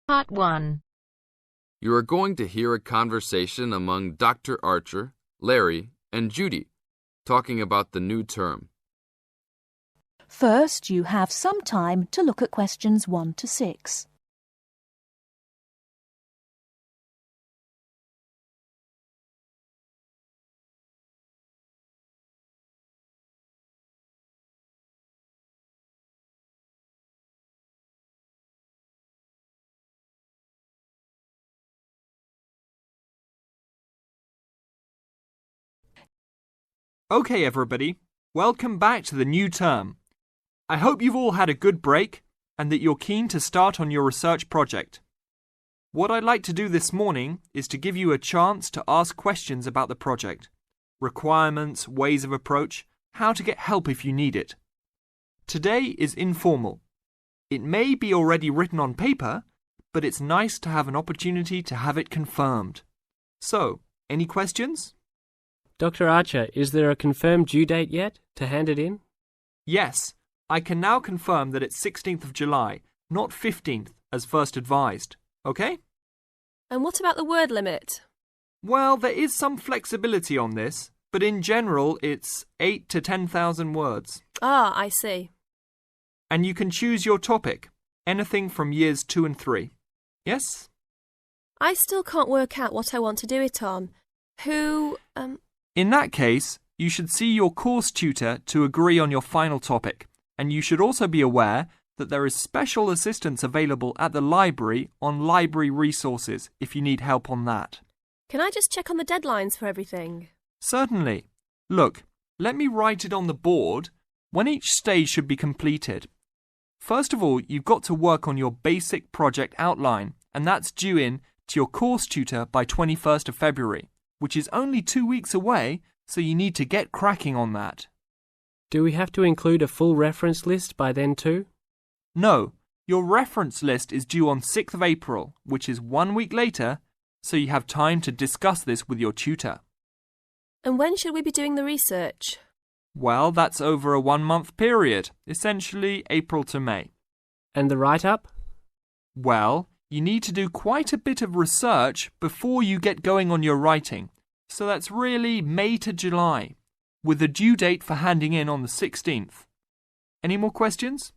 Part 1. You are going to hear a conversation among Dr. Archer, Larry, and Judy, talking about the new term. First, you have some time to look at questions 1 to 6. Okay, everybody, welcome back to the new term. I hope you've all had a good break and that you're keen to start on your research project. What I'd like to do this morning is to give you a chance to ask questions about the project, requirements, ways of approach, how to get help if you need it. Today is informal. It may be already written on paper, but it's nice to have an opportunity to have it confirmed. So, any questions? Dr. Archer, is there a confirmed due date yet to hand it in? Yes, I can now confirm that it's 16th of July, not 15th as first advised. Okay? And what about the word limit? Well, there is some flexibility on this, but in general it's 8 to 10,000 words. Ah, I see. And you can choose your topic, anything from years 2 and 3. Yes? I still can't work out what I want to do it on. In that case, you should see your course tutor to agree on your final topic, and you should also be aware that there is special assistance available at the library on library resources if you need help on that. Can I just check on the deadlines for everything? Certainly. Look, let me write it on the board when each stage should be completed. First of all, you've got to work on your basic project outline, and that's due in to your course tutor by 21st of February. Which is only 2 weeks away, so you need to get cracking on that. Do we have to include a full reference list by then too? No, your reference list is due on 6th of April, which is 1 week later, so you have time to discuss this with your tutor. And when should we be doing the research? Well, that's over a 1-month period, essentially April to May. And the write-up? Well, you need to do quite a bit of research before you get going on your writing, so that's really May to July, with a due date for handing in on the 16th. Any more questions?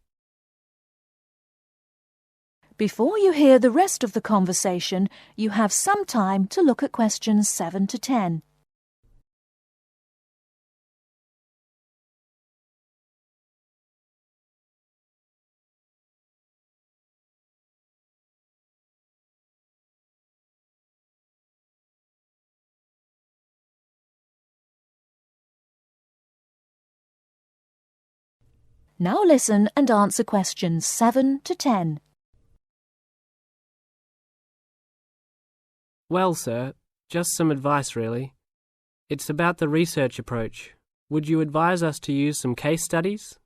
Before you hear the rest of the conversation, you have some time to look at questions 7 to 10. Now listen and answer questions 7 to 10. Well, sir, just some advice really. It's about the research approach. Would you advise us to use some case studies?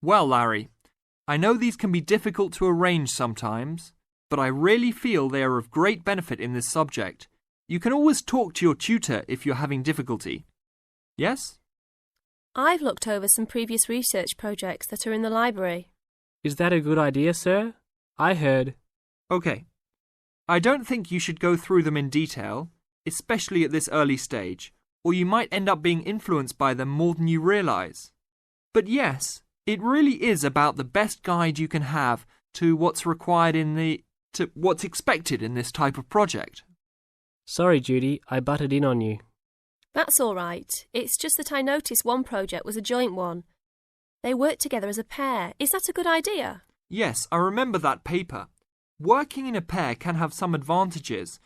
Well, Larry, I know these can be difficult to arrange sometimes, but I really feel they are of great benefit in this subject. You can always talk to your tutor if you're having difficulty. Yes? I've looked over some previous research projects that are in the library. Is that a good idea, sir? I heard. Okay. I don't think you should go through them in detail, especially at this early stage, or you might end up being influenced by them more than you realise. But yes, it really is about the best guide you can have to what's required to what's expected in this type of project. Sorry, Judy, I butted in on you. That's all right. It's just that I noticed one project was a joint one. They worked together as a pair. Is that a good idea? Yes, I remember that paper. Working in a pair can have some advantages,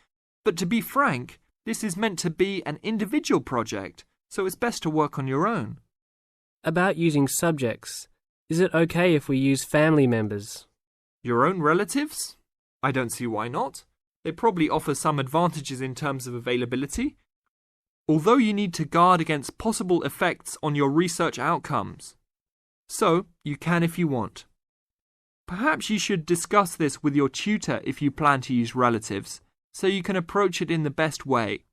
but to be frank, this is meant to be an individual project, so it's best to work on your own. About using subjects, is it okay if we use family members? Your own relatives? I don't see why not. They probably offer some advantages in terms of availability, although you need to guard against possible effects on your research outcomes. So, you can if you want. Perhaps you should discuss this with your tutor if you plan to use relatives, so you can approach it in the best way.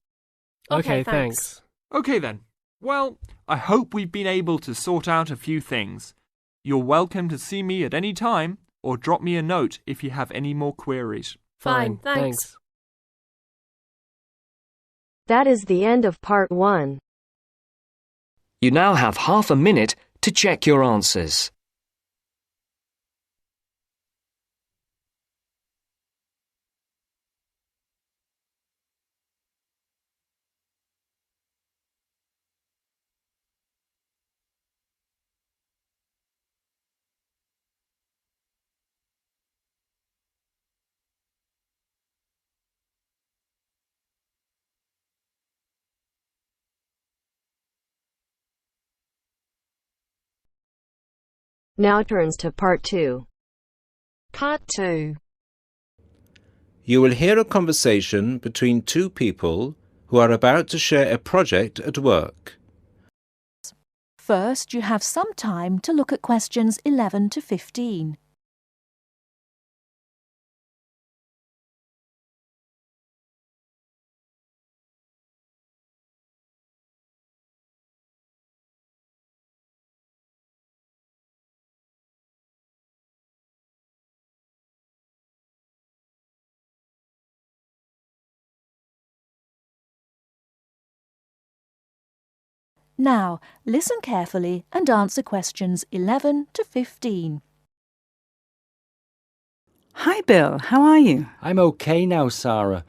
Okay, thanks. Okay then. Well, I hope we've been able to sort out a few things. You're welcome to see me at any time, or drop me a note if you have any more queries. Fine, thanks. That is the end of part 1. You now have half a minute to check your answers. Now turns to part 2. Part 2. You will hear a conversation between two people who are about to share a project at work. First, you have some time to look at questions 11 to 15. Now, listen carefully and answer questions 11 to 15. Hi, Bill. How are you? I'm okay now, Sarah.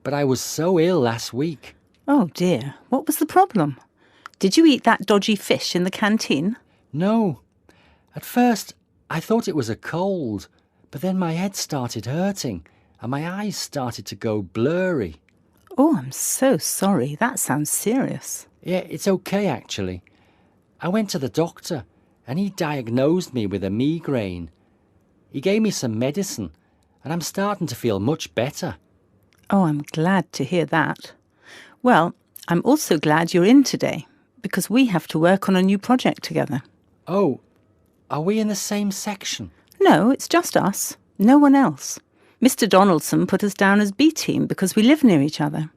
But I was so ill last week. Oh, dear. What was the problem? Did you eat that dodgy fish in the canteen? No. At first, I thought it was a cold, but then my head started hurting and my eyes started to go blurry. Oh, I'm so sorry. That sounds serious. Yeah, it's okay, actually. I went to the doctor and he diagnosed me with a migraine. He gave me some medicine and I'm starting to feel much better. Oh, I'm glad to hear that. Well, I'm also glad you're in today, because we have to work on a new project together. Oh, are we in the same section? No, it's just us. No one else. Mr. Donaldson put us down as B team because we live near each other.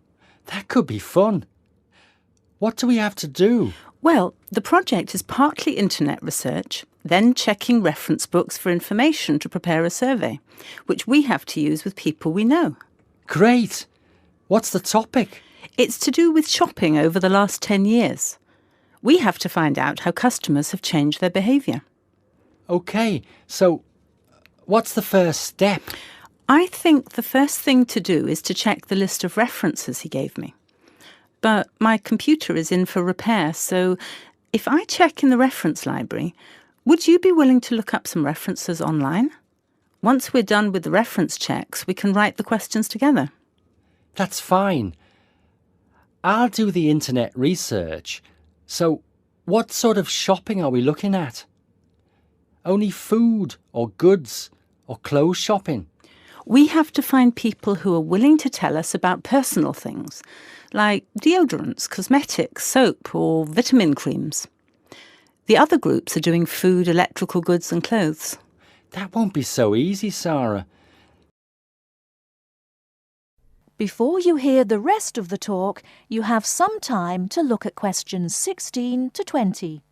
That could be fun. What do we have to do? Well, the project is partly internet research, then checking reference books for information to prepare a survey, which we have to use with people we know. Great! What's the topic? It's to do with shopping over the last 10 years. We have to find out how customers have changed their behaviour. OK, so what's the first step? I think the first thing to do is to check the list of references he gave me. But my computer is in for repair, so if I check in the reference library, would you be willing to look up some references online? Once we're done with the reference checks, we can write the questions together. That's fine. I'll do the internet research. So, what sort of shopping are we looking at? Only food or goods or clothes shopping? We have to find people who are willing to tell us about personal things, like deodorants, cosmetics, soap or vitamin creams. The other groups are doing food, electrical goods and clothes. That won't be so easy, Sarah. Before you hear the rest of the talk, you have some time to look at questions 16 to 20.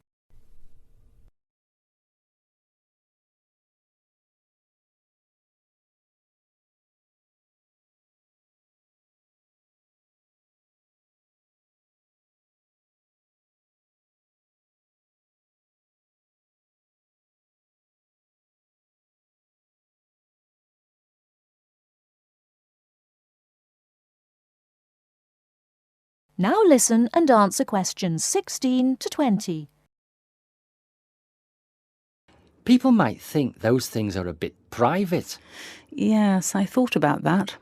Now listen and answer questions 16 to 20. People might think those things are a bit private. Yes, I thought about that.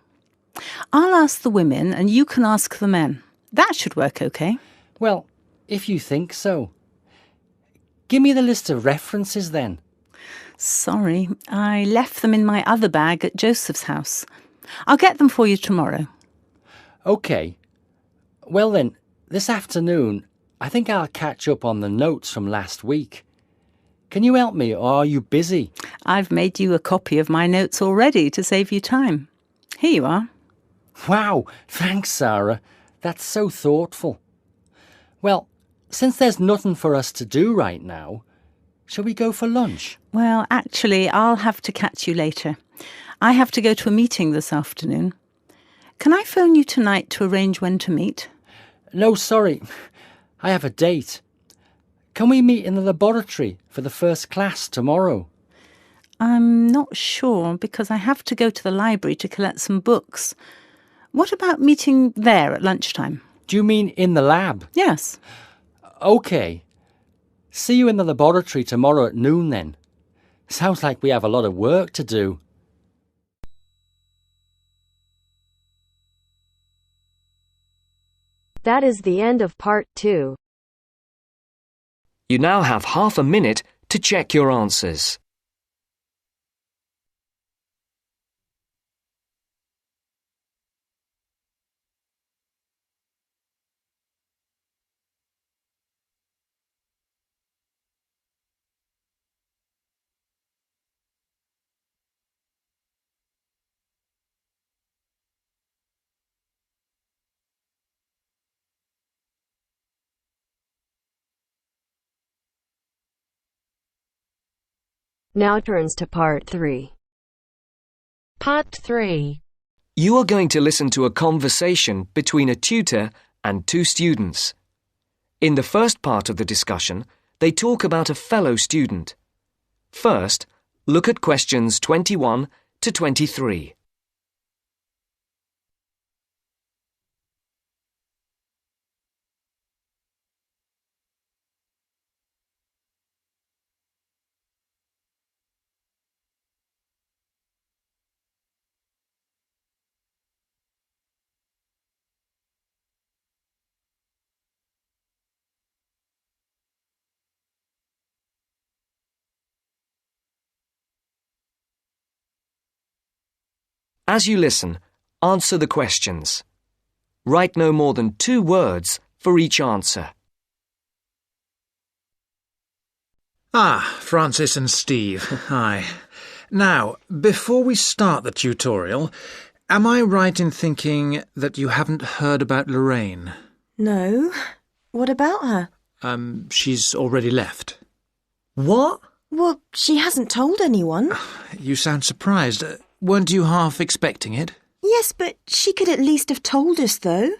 I'll ask the women and you can ask the men. That should work okay. Well, if you think so. Give me the list of references then. Sorry, I left them in my other bag at Joseph's house. I'll get them for you tomorrow. OK. Well then, this afternoon, I think I'll catch up on the notes from last week. Can you help me, or are you busy? I've made you a copy of my notes already to save you time. Here you are. Wow, thanks, Sarah. That's so thoughtful. Well, since there's nothing for us to do right now, shall we go for lunch? Well, actually, I'll have to catch you later. I have to go to a meeting this afternoon. Can I phone you tonight to arrange when to meet? No, sorry. I have a date. Can we meet in the laboratory for the first class tomorrow? I'm not sure because I have to go to the library to collect some books. What about meeting there at lunchtime? Do you mean in the lab? Yes. OK. See you in the laboratory tomorrow at noon then. Sounds like we have a lot of work to do. That is the end of part 2. You now have half a minute to check your answers. Now turns to part 3. Part 3. You are going to listen to a conversation between a tutor and two students. In the first part of the discussion, they talk about a fellow student. First, look at questions 21 to 23. As you listen, answer the questions. Write no more than 2 words for each answer. Francis and Steve, hi. Now, before we start the tutorial, am I right in thinking that you haven't heard about Lorraine? No. What about her? She's already left. What? Well, she hasn't told anyone. You sound surprised. Weren't you half expecting it? Yes, but she could at least have told us, though.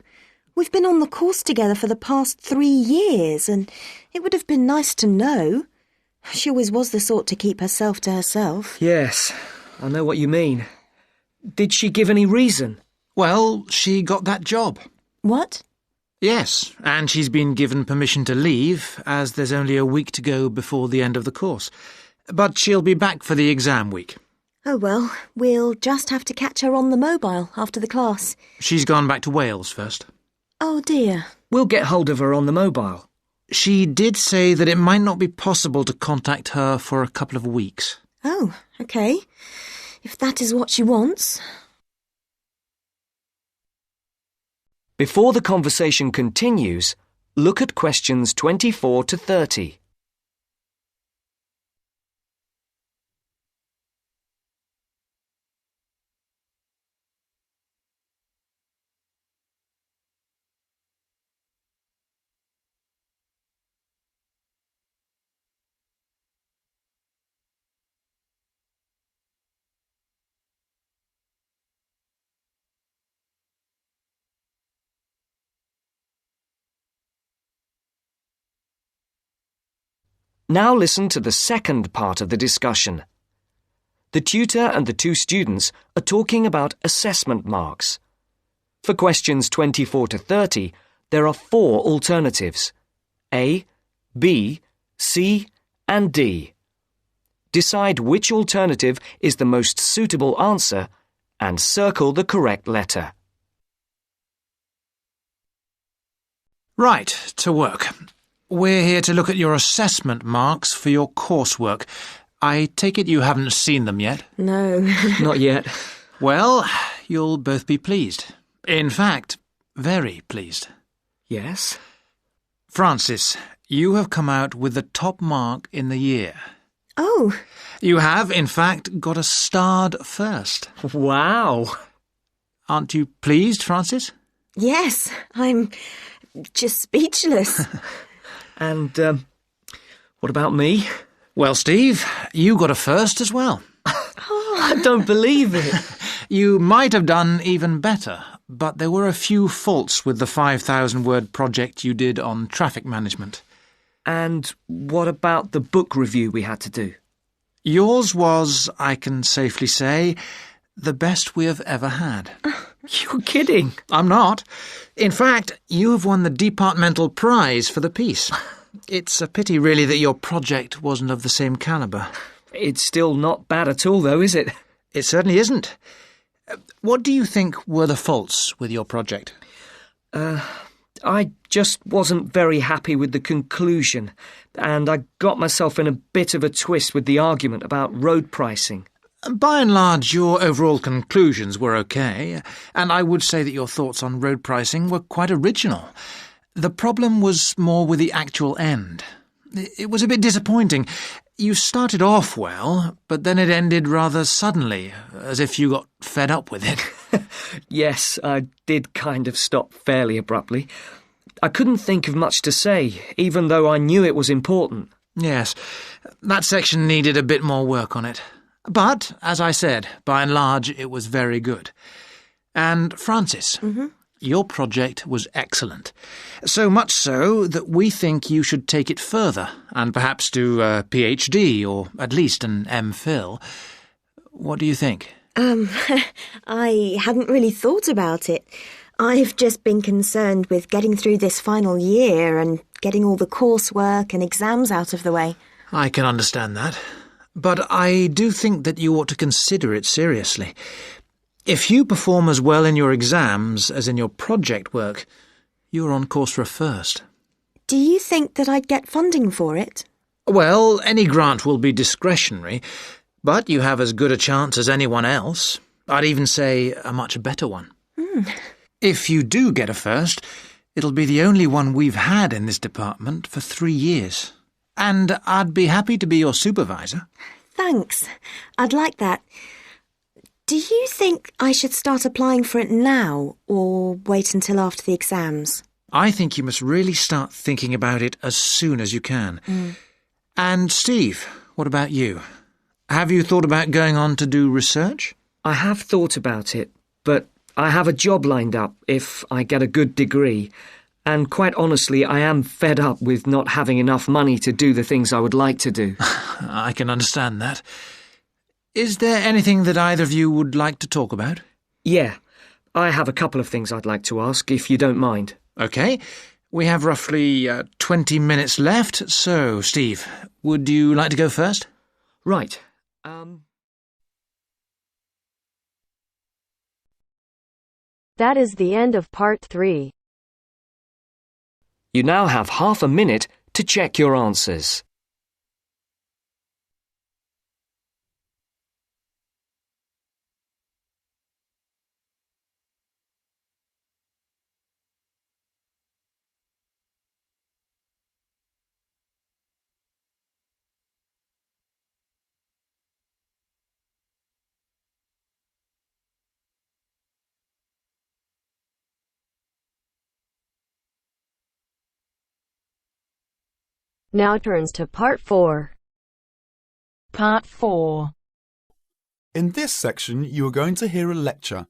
We've been on the course together for the past 3 years, and it would have been nice to know. She always was the sort to keep herself to herself. Yes, I know what you mean. Did she give any reason? Well, she got that job. What? Yes, and she's been given permission to leave, as there's only a week to go before the end of the course. But she'll be back for the exam week. Oh, well, we'll just have to catch her on the mobile after the class. She's gone back to Wales first. Oh, dear. We'll get hold of her on the mobile. She did say that it might not be possible to contact her for a couple of weeks. Oh, OK. If that is what she wants. Before the conversation continues, look at questions 24 to 30. Now listen to the second part of the discussion. The tutor and the two students are talking about assessment marks. For questions 24 to 30, there are 4 alternatives: A, B, C, and D. Decide which alternative is the most suitable answer and circle the correct letter. Right, to work. We're here to look at your assessment marks for your coursework. I take it you haven't seen them yet? No. Not yet. Well, you'll both be pleased. In fact, very pleased. Yes? Francis, you have come out with the top mark in the year. Oh. You have, in fact, got a starred first. Wow. Aren't you pleased, Francis? Yes, I'm just speechless. And, what about me? Well, Steve, you got a first as well. Oh, I don't believe it. You might have done even better, but there were a few faults with the 5,000-word project you did on traffic management. And what about the book review we had to do? Yours was, I can safely say, the best we have ever had. You're kidding. I'm not. In fact, you have won the departmental prize for the piece. It's a pity, really, that your project wasn't of the same calibre. It's still not bad at all, though, is it? It certainly isn't. What do you think were the faults with your project? I just wasn't very happy with the conclusion, and I got myself in a bit of a twist with the argument about road pricing. By and large, your overall conclusions were okay, and I would say that your thoughts on road pricing were quite original. The problem was more with the actual end. It was a bit disappointing. You started off well, but then it ended rather suddenly, as if you got fed up with it. Yes, I did kind of stop fairly abruptly. I couldn't think of much to say, even though I knew it was important. Yes, that section needed a bit more work on it. But, as I said, by and large, it was very good. And, Francis, your project was excellent. So much so that we think you should take it further, and perhaps do a PhD, or at least an MPhil. What do you think? I hadn't really thought about it. I've just been concerned with getting through this final year and getting all the coursework and exams out of the way. I can understand that. But I do think that you ought to consider it seriously. If you perform as well in your exams as in your project work, you're on course for a first. Do you think that I'd get funding for it? Well, any grant will be discretionary, but you have as good a chance as anyone else. I'd even say a much better one. If you do get a first, it'll be the only one we've had in this department for 3 years. And I'd be happy to be your supervisor. Thanks. I'd like that. Do you think I should start applying for it now, or wait until after the exams? I think you must really start thinking about it as soon as you can. And Steve, what about you? Have you thought about going on to do research? I have thought about it, but I have a job lined up if I get a good degree. And quite honestly, I am fed up with not having enough money to do the things I would like to do. I can understand that. Is there anything that either of you would like to talk about? Yeah, I have a couple of things I'd like to ask, if you don't mind. OK. We have roughly 20 minutes left, so, Steve, would you like to go first? Right. That is the end of part 3. You now have half a minute to check your answers. Now turns to part 4. Part 4. In this section, you are going to hear a lecture.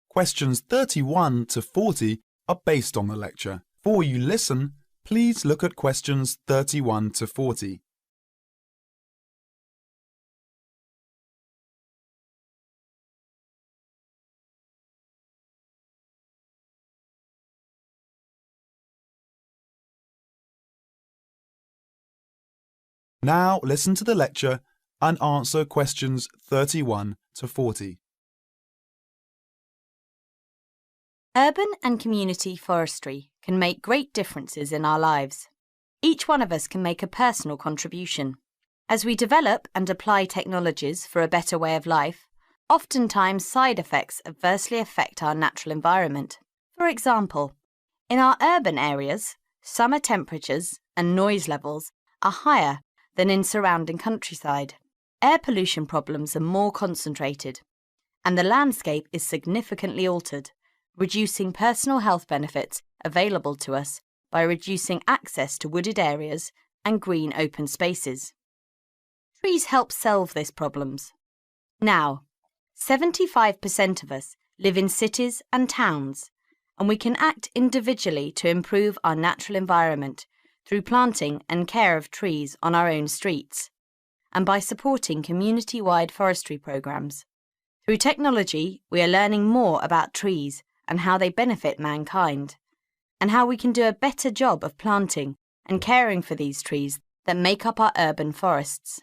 Questions 31 to 40 are based on the lecture. Before you listen, please look at questions 31 to 40. Now listen to the lecture and answer questions 31 to 40. Urban and community forestry can make great differences in our lives. Each one of us can make a personal contribution. As we develop and apply technologies for a better way of life, oftentimes side effects adversely affect our natural environment. For example, in our urban areas, summer temperatures and noise levels are higher than in surrounding countryside. Air pollution problems are more concentrated, and the landscape is significantly altered, reducing personal health benefits available to us by reducing access to wooded areas and green open spaces. Trees help solve these problems. Now, 75% of us live in cities and towns, and we can act individually to improve our natural environment through planting and care of trees on our own streets, and by supporting community-wide forestry programs. Through technology, we are learning more about trees and how they benefit mankind, and how we can do a better job of planting and caring for these trees that make up our urban forests.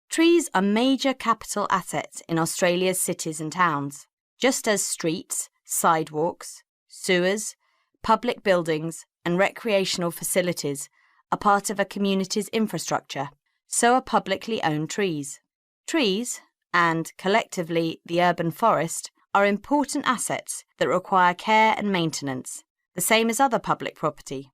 Trees are major capital assets in Australia's cities and towns, just as streets, sidewalks, sewers, public buildings and recreational facilities are part of a community's infrastructure. So are publicly owned trees. Trees, and collectively the urban forest, are important assets that require care and maintenance, the same as other public property.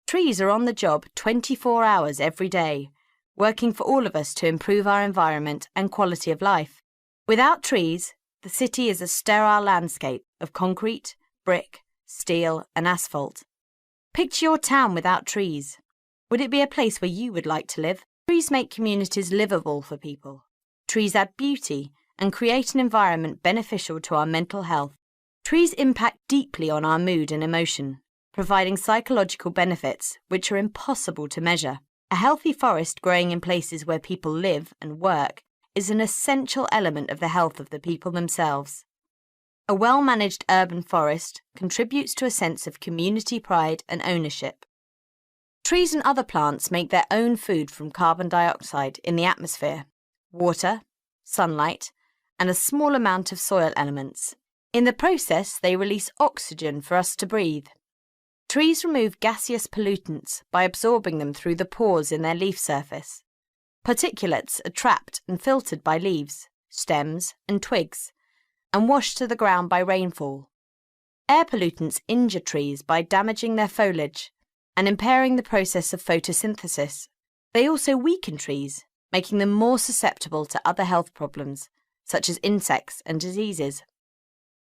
Trees are on the job 24 hours every day, working for all of us to improve our environment and quality of life. Without trees, the city is a sterile landscape of concrete, brick, steel and asphalt. Picture your town without trees. Would it be a place where you would like to live? Trees make communities livable for people. Trees add beauty and create an environment beneficial to our mental health. Trees impact deeply on our mood and emotion, providing psychological benefits which are impossible to measure. A healthy forest growing in places where people live and work is an essential element of the health of the people themselves. A well-managed urban forest contributes to a sense of community pride and ownership. Trees and other plants make their own food from carbon dioxide in the atmosphere, water, sunlight, and a small amount of soil elements. In the process, they release oxygen for us to breathe. Trees remove gaseous pollutants by absorbing them through the pores in their leaf surface. Particulates are trapped and filtered by leaves, stems, and twigs, and washed to the ground by rainfall. Air pollutants injure trees by damaging their foliage and impairing the process of photosynthesis. They also weaken trees, making them more susceptible to other health problems, such as insects and diseases.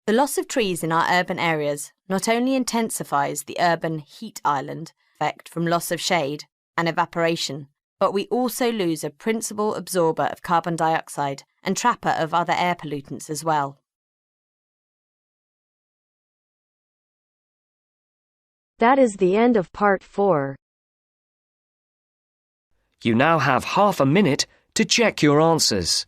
The loss of trees in our urban areas not only intensifies the urban heat island effect from loss of shade and evaporation, but we also lose a principal absorber of carbon dioxide and trapper of other air pollutants as well. That is the end of part 4. You now have half a minute to check your answers.